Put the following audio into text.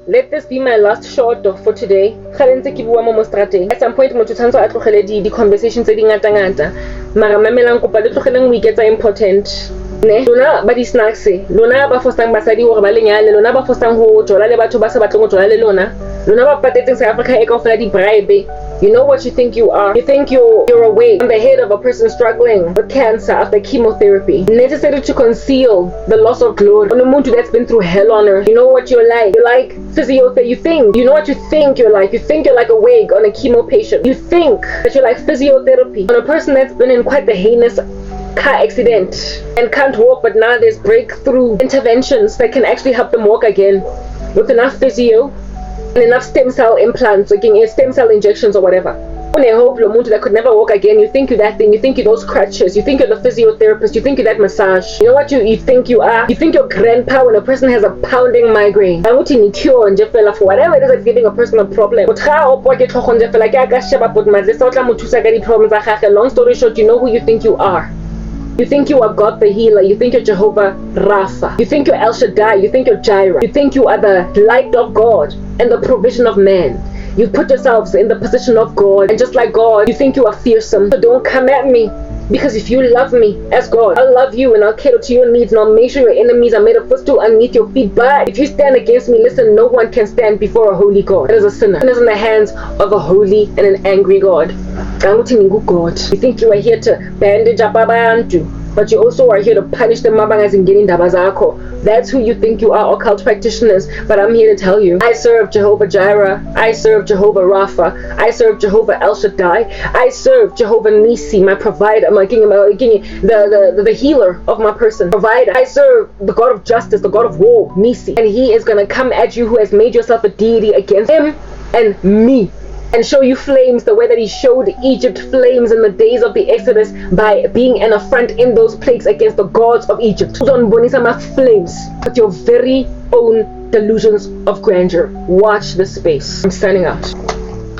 Let this be my last short for today. At some point motho tshwanetse a tlogele di conversations tse di ngata mara mamelang kopa le tlogeleng we get important ne lona ba di snacks lona ba fostang basadi hore ba lenyale lona ba fostang ho jola le batho ba sa batleng ho jola le lona ba patetseng South Africa e kaofela di bribe. You know what you think you are. You think you're awake on the head of a person struggling with cancer after chemotherapy. Necessary to conceal the loss of glory on a muntu that's been through hell on earth. You know what you're like. You're like physiotherapy. You know what you think you're like. You think you're like a wig on a chemo patient. You think that you're like physiotherapy on a person that's been in quite the heinous car accident and can't walk, but now there's breakthrough interventions that can actually help them walk again with enough physio and enough stem cell implants, like stem cell injections or whatever. When I hope Lomuntu that could never walk again, you think you're that thing, you think you're those crutches, you think you're the physiotherapist, you think you're that massage. You know what you think you are? You think you're grandpa when a person has a pounding migraine. For whatever it is that's giving a person a problem. Long story short, you know who you think you are. You think you are God the healer. You think you're Jehovah Rapha. You think you're El Shaddai. You think you're Jireh. You think you are the light of God and the provision of man. You put yourselves in the position of God, and just like God, you think you are fearsome. So don't come at me, because if you love me as God, I'll love you and I'll cater to your needs, and I'll make sure your enemies are made a footstool underneath your feet. But if you stand against me, listen, no one can stand before a holy God. That is a sinner. And is in the hands of a holy and an angry God. God. You think you are here to bandage up abantu, but you also are here to punish the mabangas and getting dabazako. That's who you think you are, occult practitioners. But I'm here to tell you, I serve Jehovah Jireh, I serve Jehovah Rapha, I serve Jehovah El Shaddai, I serve Jehovah Nisi, my provider, the healer of my person, provider. I serve the God of justice, the God of war, Nisi, and he is gonna come at you who has made yourself a deity against him and me, and show you flames the way that he showed Egypt flames in the days of the Exodus by being an affront in those plagues against the gods of Egypt. Flames with your very own delusions of grandeur. Watch this space. I'm signing out.